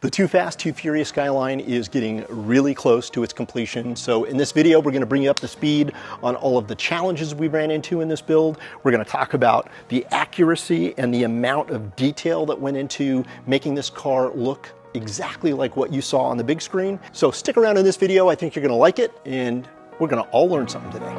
The Too Fast, Too Furious Skyline is getting really close to its completion. So in this video, we're going to bring you up to speed on all of the challenges we ran into in this build. We're going to talk about the accuracy and the amount of detail that went into making this car look exactly like what you saw on the big screen. So stick around in this video. I think you're going to like it, and we're going to all learn something today.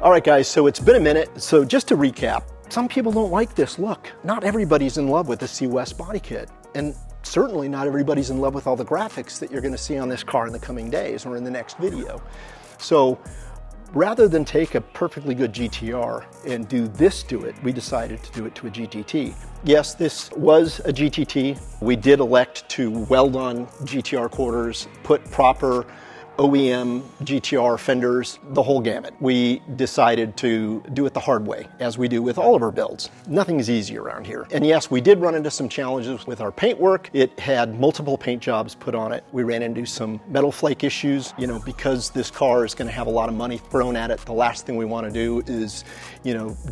All right, guys, so it's been a minute. So just to recap, some people don't like this look. Not everybody's in love with the C West body kit. And certainly not everybody's in love with all the graphics that you're gonna see on this car in the coming days or in the next video. So rather than take a perfectly good GTR and do this to it, we decided to do it to a GTT. Yes, this was a GTT. We did elect to weld on GTR quarters, put proper OEM GTR fenders, the whole gamut. We decided to do it the hard way, as we do with all of our builds. Nothing is easy around here. And yes, we did run into some challenges with our paint work. It had multiple paint jobs put on it. We ran into some metal flake issues, because this car is going to have a lot of money thrown at it. The last thing we want to do is,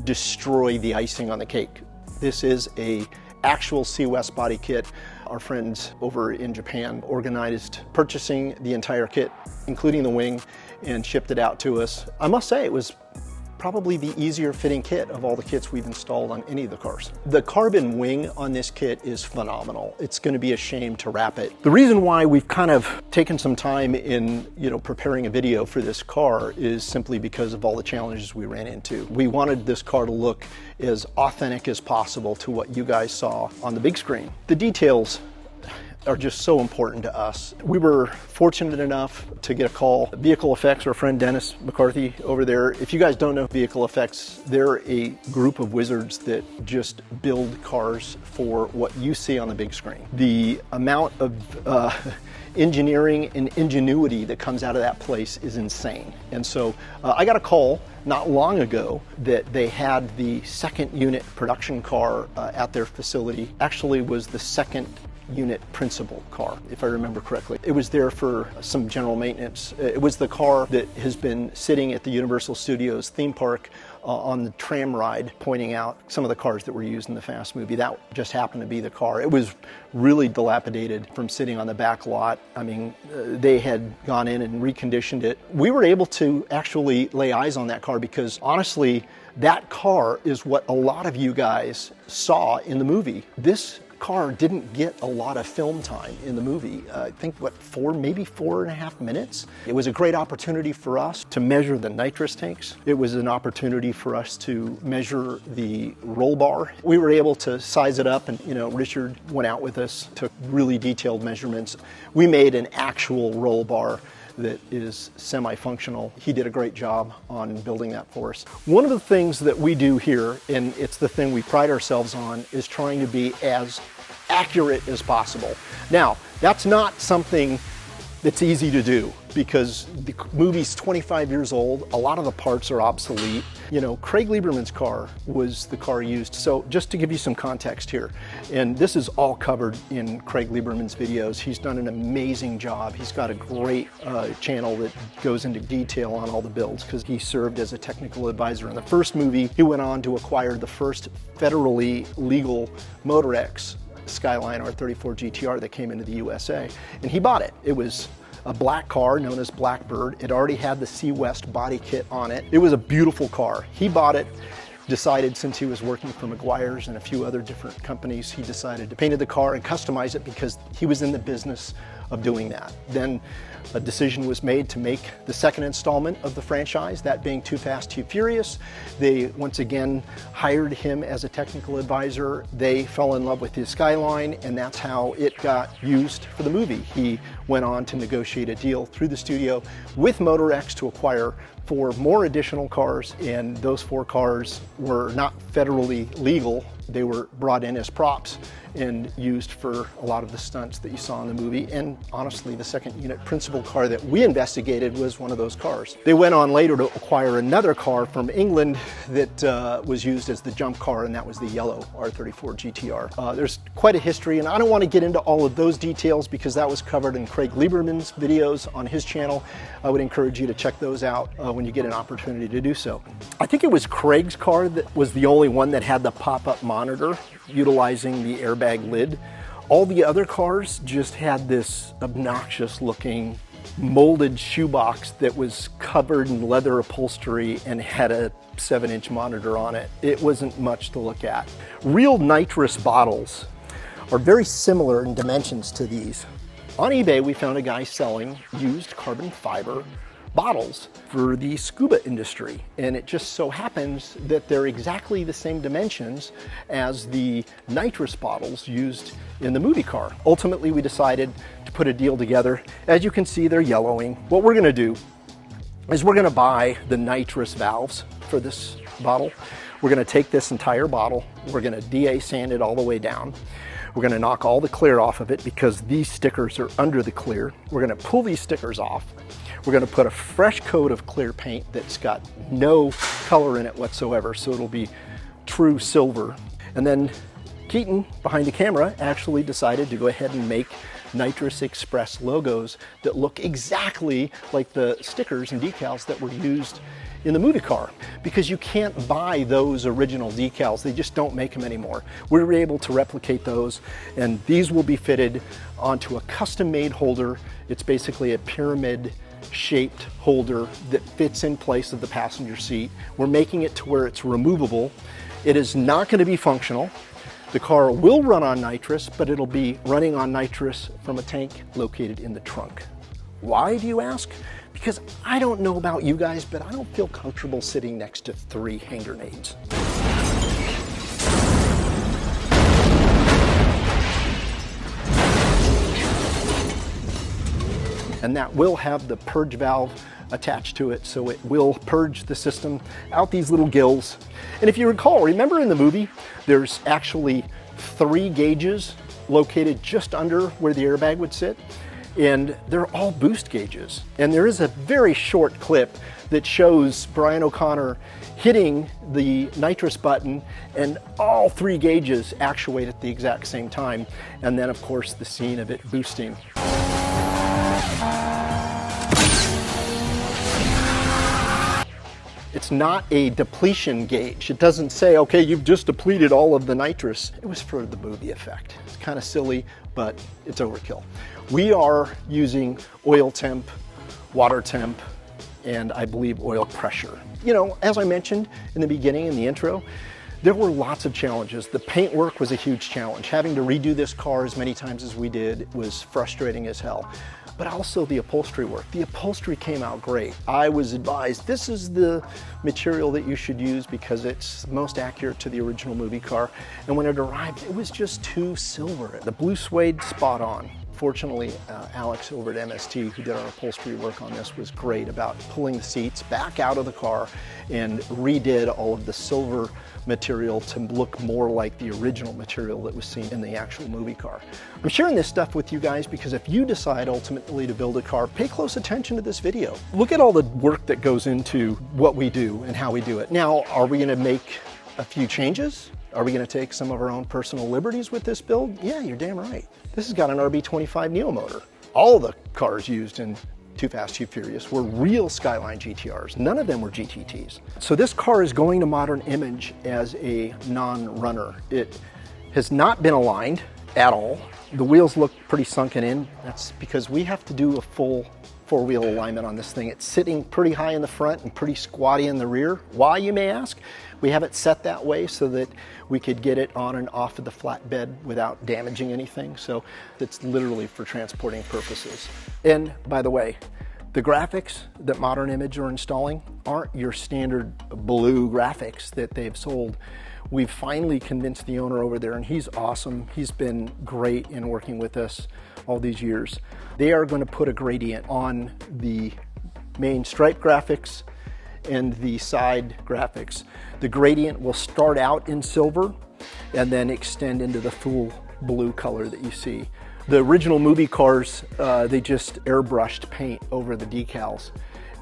destroy the icing on the cake. This is a actual C West body kit. Our friends over in Japan organized purchasing the entire kit, including the wing, and shipped it out to us. I must say it was probably the easier fitting kit of all the kits we've installed on any of the cars. The carbon wing on this kit is phenomenal. It's going to be a shame to wrap it. The reason why we've kind of taken some time in preparing a video for this car is simply because of all the challenges we ran into. We wanted this car to look as authentic as possible to what you guys saw on the big screen. The details are just so important to us. We were fortunate enough to get a call. Vehicle Effects, our friend Dennis McCarthy over there. If you guys don't know Vehicle Effects, they're a group of wizards that just build cars for what you see on the big screen. The amount of engineering and ingenuity that comes out of that place is insane. And so I got a call not long ago that they had the second unit production car at their facility. Actually was the second unit principal car, if I remember correctly. It was there for some general maintenance. It was the car that has been sitting at the Universal Studios theme park on the tram ride, pointing out some of the cars that were used in the Fast movie. That just happened to be the car. It was really dilapidated from sitting on the back lot. I mean, they had gone in and reconditioned it. We were able to actually lay eyes on that car because honestly, that car is what a lot of you guys saw in the movie. This car didn't get a lot of film time in the movie. I think, maybe 4.5 minutes? It was a great opportunity for us to measure the nitrous tanks. It was an opportunity for us to measure the roll bar. We were able to size it up, and Richard went out with us, took really detailed measurements. We made an actual roll bar that is semi-functional. He did a great job on building that for us. One of the things that we do here, and it's the thing we pride ourselves on, is trying to be as accurate as possible. Now, that's not something that's easy to do because the movie's 25 years old. A lot of the parts are obsolete. Craig Lieberman's car was the car used. So just to give you some context here, and this is all covered in Craig Lieberman's videos. He's done an amazing job. He's got a great channel that goes into detail on all the builds because he served as a technical advisor in the first movie. He went on to acquire the first federally legal Motor X Skyline R34 GTR that came into the USA, and he bought it. It was a black car known as Blackbird. It already had the C West body kit on it. It was a beautiful car. He bought it, decided, since he was working for McGuire's and a few other different companies, he decided to paint the car and customize it because he was in the business of doing that. Then a decision was made to make the second installment of the franchise, that being Too Fast, Too Furious. They once again hired him as a technical advisor. They fell in love with his Skyline, and that's how it got used for the movie. He went on to negotiate a deal through the studio with Motor X to acquire 4 more additional cars, and those 4 cars were not federally legal. They were brought in as props and used for a lot of the stunts that you saw in the movie. And honestly, the second unit principal car that we investigated was one of those cars. They went on later to acquire another car from England that was used as the jump car, and that was the yellow R34 GTR. There's quite a history, and I don't want to get into all of those details because that was covered in Craig Lieberman's videos on his channel. I would encourage you to check those out when you get an opportunity to do so. I think it was Craig's car that was the only one that had the pop-up monitor utilizing the airbag lid. All the other cars just had this obnoxious looking molded shoebox that was covered in leather upholstery and had a 7-inch monitor on it. It wasn't much to look at. Real nitrous bottles are very similar in dimensions to these. On eBay, we found a guy selling used carbon fiber bottles for the scuba industry, and it just so happens that they're exactly the same dimensions as the nitrous bottles used in the movie car. Ultimately, we decided to put a deal together. As you can see, they're yellowing. What we're going to do is we're going to buy the nitrous valves for this bottle. We're going to take this entire bottle, we're going to DA sand it all the way down. We're going to knock all the clear off of it because these stickers are under the clear. We're going to pull these stickers off. We're going to put a fresh coat of clear paint that's got no color in it whatsoever, so it'll be true silver. And then Keaton, behind the camera, actually decided to go ahead and make Nitrous Express logos that look exactly like the stickers and decals that were used in the movie car, because you can't buy those original decals. They just don't make them anymore. We were able to replicate those, and these will be fitted onto a custom-made holder. It's basically a pyramid shaped holder that fits in place of the passenger seat. We're making it to where it's removable. It is not going to be functional. The car will run on nitrous, but it'll be running on nitrous from a tank located in the trunk. Why, do you ask? Because I don't know about you guys, but I don't feel comfortable sitting next to 3 hand grenades. And that will have the purge valve attached to it, so it will purge the system out these little gills. And if you recall, remember in the movie, there's actually 3 gauges located just under where the airbag would sit, and they're all boost gauges. And there is a very short clip that shows Brian O'Connor hitting the nitrous button, and all 3 gauges actuate at the exact same time. And then, of course, the scene of it boosting. It's not a depletion gauge. It doesn't say, okay, you've just depleted all of the nitrous. It was for the movie effect. It's kind of silly, but it's overkill. We are using oil temp, water temp, and I believe oil pressure. You know, as I mentioned in the beginning, in the intro, there were lots of challenges. The paint work was a huge challenge. Having to redo this car as many times as we did was frustrating as hell. But also the upholstery work. The upholstery came out great. I was advised this is the material that you should use because it's most accurate to the original movie car. And when it arrived, it was just too silver. The blue suede, spot on. Fortunately, Alex over at MST, who did our upholstery work on this, was great about pulling the seats back out of the car and redid all of the silver material to look more like the original material that was seen in the actual movie car. I'm sharing this stuff with you guys because if you decide ultimately to build a car, pay close attention to this video. Look at all the work that goes into what we do and how we do it. Now, are we going to make a few changes? Are we going to take some of our own personal liberties with this build? Yeah, you're damn right. This has got an RB25 Neo motor. All the cars used in Too Fast, Too Furious were real Skyline GTRs. None of them were GTTs. So this car is going to Modern Image as a non-runner. It has not been aligned at all. The wheels look pretty sunken in. That's because we have to do a full four-wheel alignment on this thing. It's sitting pretty high in the front and pretty squatty in the rear. Why, you may ask? We have it set that way so that we could get it on and off of the flatbed without damaging anything. So it's literally for transporting purposes. And by the way, the graphics that Modern Image are installing aren't your standard blue graphics that they've sold. We've finally convinced the owner over there, and he's awesome. He's been great in working with us all these years. They are going to put a gradient on the main stripe graphics and the side graphics. The gradient will start out in silver and then extend into the full blue color that you see. The original movie cars, they just airbrushed paint over the decals.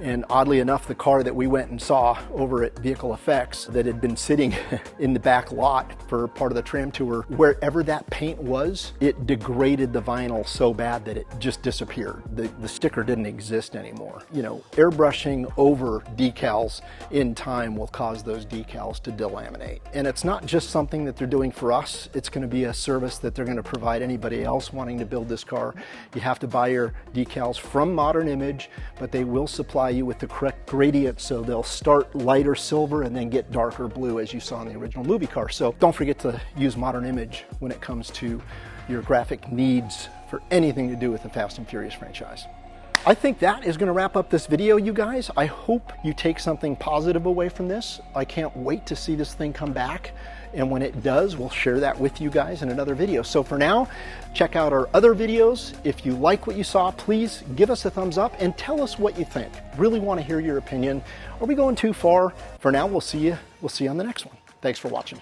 And oddly enough, the car that we went and saw over at Vehicle Effects that had been sitting in the back lot for part of the tram tour, wherever that paint was, it degraded the vinyl so bad that it just disappeared. The sticker didn't exist anymore. You know, airbrushing over decals in time will cause those decals to delaminate. And it's not just something that they're doing for us. It's going to be a service that they're going to provide anybody else wanting to build this car. You have to buy your decals from Modern Image, but they will supply you with the correct gradient, so they'll start lighter silver and then get darker blue as you saw in the original movie car. So don't forget to use Modern Image when it comes to your graphic needs for anything to do with the Fast and Furious franchise. I think that is going to wrap up this video, you guys. I hope you take something positive away from this. I can't wait to see this thing come back. And when it does, we'll share that with you guys in another video. So for now, check out our other videos. If you like what you saw, please give us a thumbs up and tell us what you think. Really want to hear your opinion. Are we going too far? For now, we'll see you on the next one. Thanks for watching.